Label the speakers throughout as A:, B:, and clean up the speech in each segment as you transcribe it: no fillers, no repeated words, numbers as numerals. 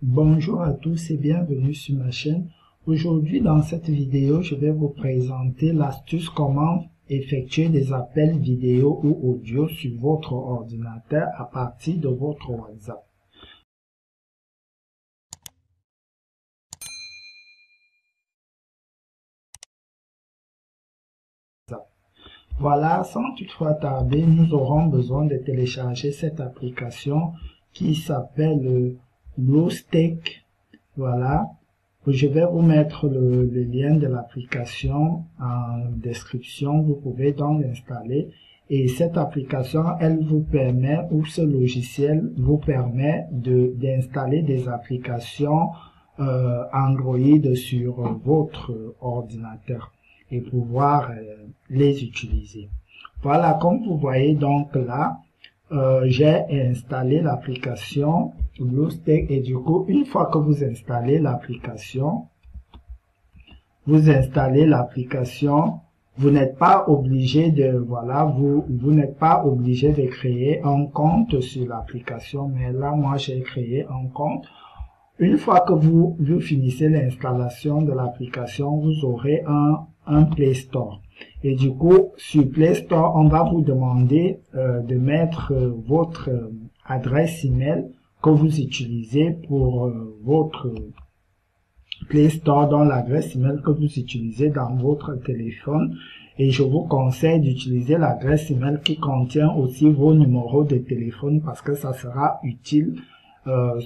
A: Bonjour à tous et bienvenue sur ma chaîne. Aujourd'hui, dans cette vidéo, je vais vous présenter l'astuce comment effectuer des appels vidéo ou audio sur votre ordinateur à partir de votre WhatsApp. Voilà, sans toutefois tarder, nous aurons besoin de télécharger cette application qui s'appelle BlueStack. Voilà. Je vais vous mettre le lien de l'application en description. Vous pouvez donc l'installer. Et cette application, elle vous permet, ou ce logiciel vous permet d'installer des applications Android sur votre ordinateur et pouvoir les utiliser. Voilà, comme vous voyez donc là, j'ai installé l'application BlueStack et du coup, une fois que vous installez l'application, vous n'êtes pas obligé de, voilà, vous n'êtes pas obligé de créer un compte sur l'application, mais là, moi, j'ai créé un compte. Une fois que vous finissez l'installation de l'application, vous aurez un Play Store. Et du coup, sur Play Store, on va vous demander de mettre votre adresse email que vous utilisez pour votre Play Store, dans l'adresse email que vous utilisez dans votre téléphone. Et je vous conseille d'utiliser l'adresse email qui contient aussi vos numéros de téléphone parce que ça sera utile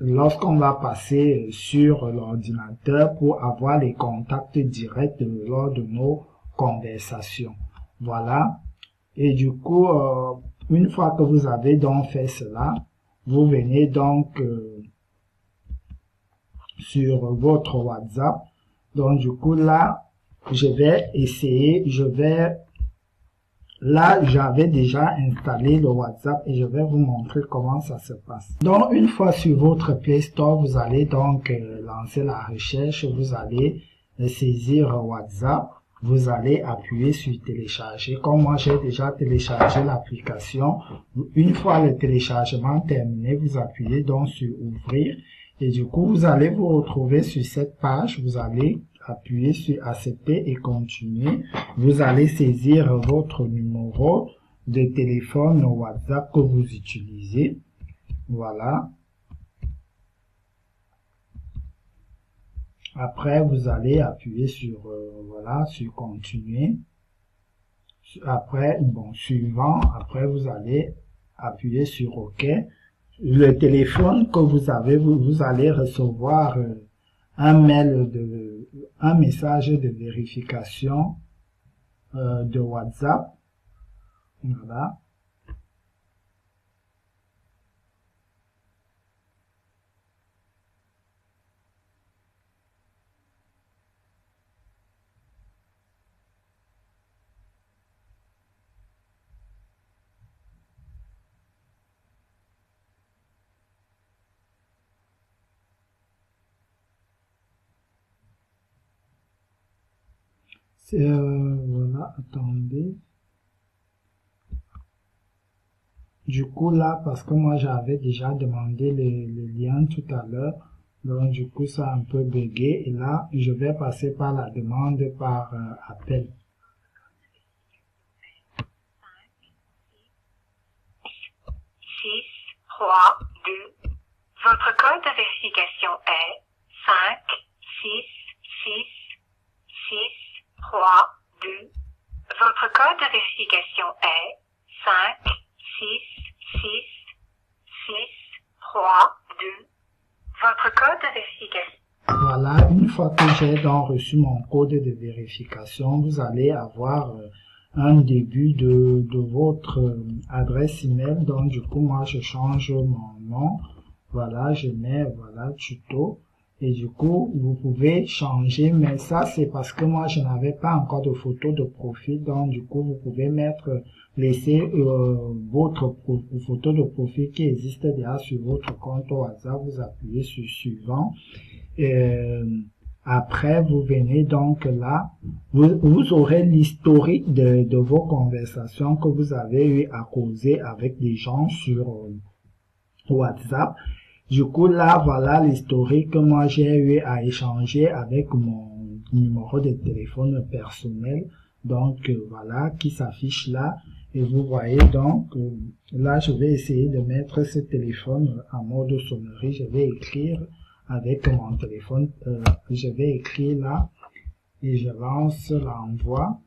A: lorsqu'on va passer sur l'ordinateur pour avoir les contacts directs lors de nos conversations. Voilà. Et du coup, une fois que vous avez donc fait cela, vous venez donc sur votre WhatsApp. Donc du coup là, je vais essayer, là, j'avais déjà installé le WhatsApp et je vais vous montrer comment ça se passe. Donc, une fois sur votre Play Store, vous allez donc lancer la recherche, vous allez saisir WhatsApp, vous allez appuyer sur télécharger. Comme moi, j'ai déjà téléchargé l'application. Une fois le téléchargement terminé, vous appuyez donc sur ouvrir et du coup, vous allez vous retrouver sur cette page. Vous allez appuyez sur accepter et continuer. Vous allez saisir votre numéro de téléphone WhatsApp que vous utilisez. Voilà. Après, vous allez appuyer sur voilà, sur continuer. Après, bon, suivant. Après, vous allez appuyer sur OK. Le téléphone que vous avez, vous allez recevoir un message de vérification de WhatsApp. Voilà. Voilà, attendez. Du coup là, parce que moi j'avais déjà demandé le lien tout à l'heure, donc du coup ça a un peu bugué et là je vais passer par la demande par appel.
B: 6, 3, 2. Votre code de vérification est 5, 6, 6, 6, 3, 2. Votre code de vérification est 5, 6, 6, 6, 3, 2. Votre code de vérification.
A: Voilà, une fois que j'ai donc reçu mon code de vérification, vous allez avoir un début de votre adresse email. Donc du coup, moi je change mon nom. Voilà, je mets voilà tuto. Et du coup, vous pouvez changer, mais ça c'est parce que moi je n'avais pas encore de photo de profil, donc du coup vous pouvez laisser votre photo de profil qui existe déjà sur votre compte WhatsApp, vous appuyez sur suivant. Après vous venez donc là, vous aurez l'historique de vos conversations que vous avez eu à causer avec des gens sur WhatsApp. Du coup, là, voilà l'historique que moi j'ai eu à échanger avec mon numéro de téléphone personnel. Donc, voilà, qui s'affiche là. Et vous voyez donc, là, je vais essayer de mettre ce téléphone en mode sonnerie. Je vais écrire avec mon téléphone. Je vais écrire là et je lance l'envoi.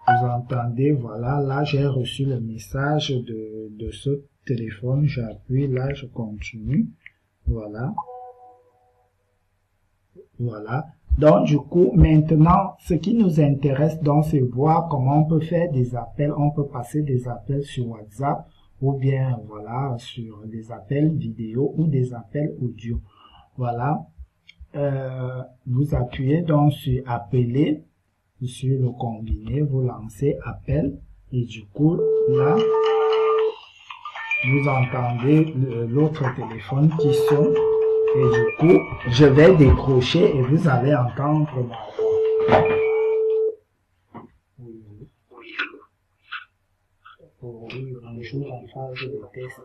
A: Vous entendez, voilà, là j'ai reçu le message de ce téléphone, j'appuie, là je continue, voilà, voilà. Donc du coup, maintenant, ce qui nous intéresse donc c'est voir comment on peut faire des appels, on peut passer des appels sur WhatsApp ou bien voilà sur des appels vidéo ou des appels audio. Voilà, vous appuyez donc sur appeler. Sur le combiné, vous lancez appel et du coup là vous entendez l'autre téléphone qui sonne et du coup je vais décrocher et vous allez entendre ma voix. Oui, bonjour, en phase de test.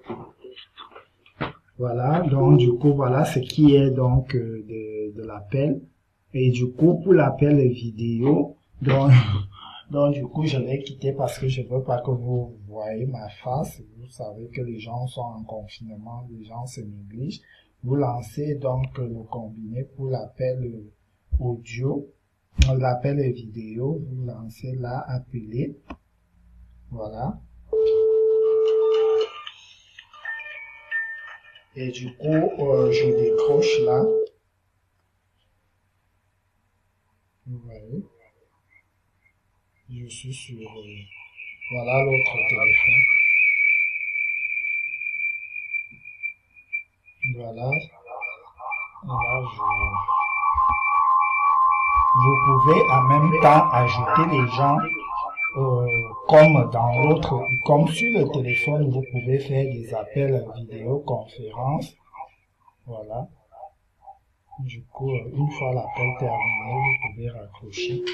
A: Voilà, donc du coup voilà ce qui est donc de l'appel et du coup pour l'appel vidéo donc du coup je vais quitter parce que je veux pas que vous voyez ma face. Vous savez que les gens sont en confinement, les gens se négligent. Vous lancez donc le combiné pour l'appel audio, l'appel vidéo, vous lancez là appeler, voilà. Et du coup je décroche là, vous voyez. Je suis sur, voilà l'autre téléphone. Voilà. Voilà, vous pouvez en même temps ajouter les gens, comme dans l'autre, comme sur le téléphone, vous pouvez faire des appels vidéoconférence. Voilà. Du coup, une fois l'appel terminé, vous pouvez raccrocher.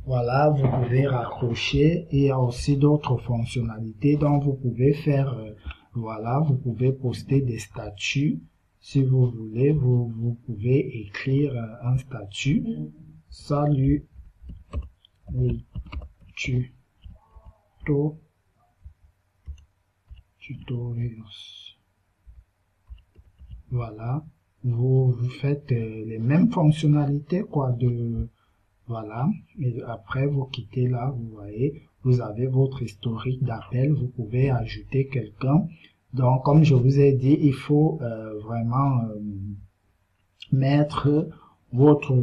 A: Voilà, vous pouvez raccrocher et il y a aussi d'autres fonctionnalités dont vous pouvez faire, voilà, vous pouvez poster des statuts. Si vous voulez, vous pouvez écrire un statut. Salut, tutorials. Voilà, vous faites les mêmes fonctionnalités, quoi, voilà, et après vous quittez là, vous voyez, vous avez votre historique d'appel, vous pouvez ajouter quelqu'un. Donc, comme je vous ai dit, il faut vraiment mettre votre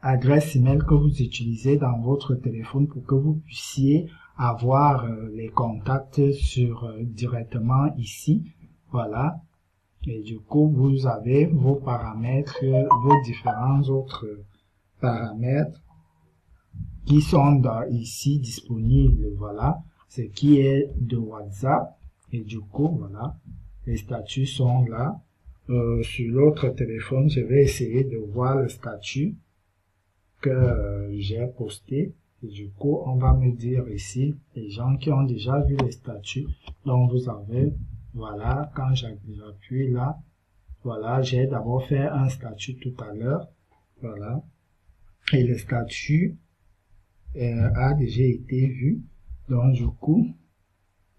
A: adresse email que vous utilisez dans votre téléphone pour que vous puissiez avoir les contacts sur directement ici. Voilà. Et du coup, vous avez vos paramètres, vos différents autres paramètres qui sont ici disponibles. Voilà, ce qui est de WhatsApp. Et du coup, voilà, les statuts sont là. Sur l'autre téléphone, je vais essayer de voir le statut que j'ai posté. Et du coup, on va me dire ici, les gens qui ont déjà vu les statuts. Donc, vous avez, voilà, quand j'appuie là, voilà, j'ai d'abord fait un statut tout à l'heure. Voilà. Et le statut a déjà été vu. Donc, du coup,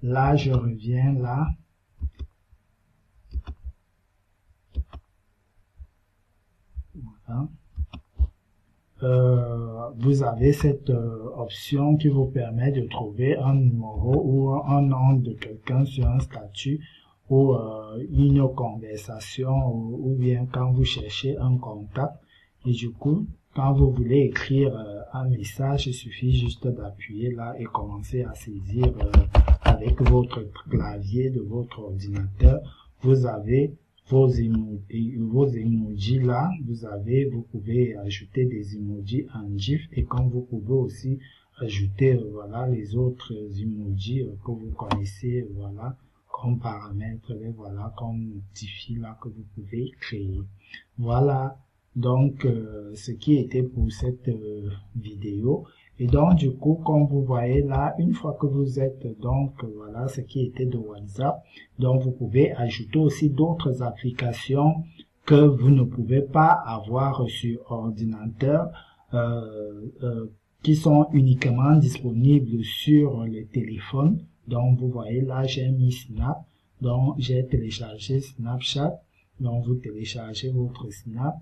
A: là, je reviens là. Voilà. Vous avez cette option qui vous permet de trouver un numéro ou un nom de quelqu'un sur un statut ou une conversation ou bien quand vous cherchez un contact. Et du coup, quand vous voulez écrire un message, il suffit juste d'appuyer là et commencer à saisir avec votre clavier de votre ordinateur. Vous avez vos emojis là, vous pouvez ajouter des emojis en GIF et comme vous pouvez aussi ajouter voilà les autres emojis que vous connaissez, voilà, comme paramètres, voilà, comme défi là que vous pouvez créer. Voilà. Donc, ce qui était pour cette vidéo. Et donc, du coup, comme vous voyez là, une fois que vous êtes, donc, voilà ce qui était de WhatsApp, donc vous pouvez ajouter aussi d'autres applications que vous ne pouvez pas avoir sur ordinateur, qui sont uniquement disponibles sur les téléphones. Donc, vous voyez là, j'ai mis Snap, donc j'ai téléchargé Snapchat, donc vous téléchargez votre Snap,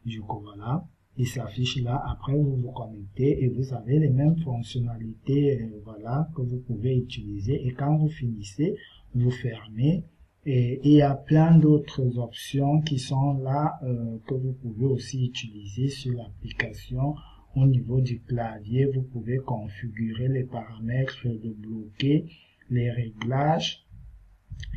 A: du coup, voilà. Il s'affiche là, après vous vous connectez et vous avez les mêmes fonctionnalités voilà, que vous pouvez utiliser, et quand vous finissez, vous fermez, et il y a plein d'autres options qui sont là que vous pouvez aussi utiliser sur l'application. Au niveau du clavier, vous pouvez configurer les paramètres de bloquer, les réglages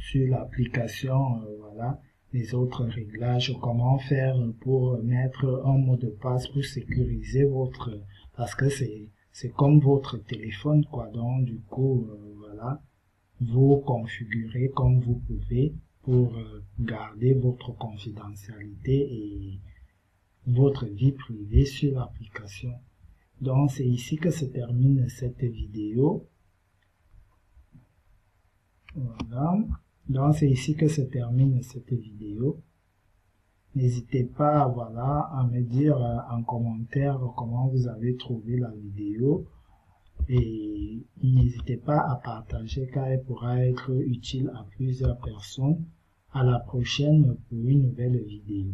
A: sur l'application, voilà. Les autres réglages, comment faire pour mettre un mot de passe pour sécuriser votre, parce que c'est comme votre téléphone, quoi. Donc, du coup, voilà, vous configurez comme vous pouvez pour garder votre confidentialité et votre vie privée sur l'application. Donc, c'est ici que se termine cette vidéo. Voilà. Donc, c'est ici que se termine cette vidéo. N'hésitez pas, voilà, à me dire en commentaire comment vous avez trouvé la vidéo. Et n'hésitez pas à partager car elle pourra être utile à plusieurs personnes. À la prochaine pour une nouvelle vidéo.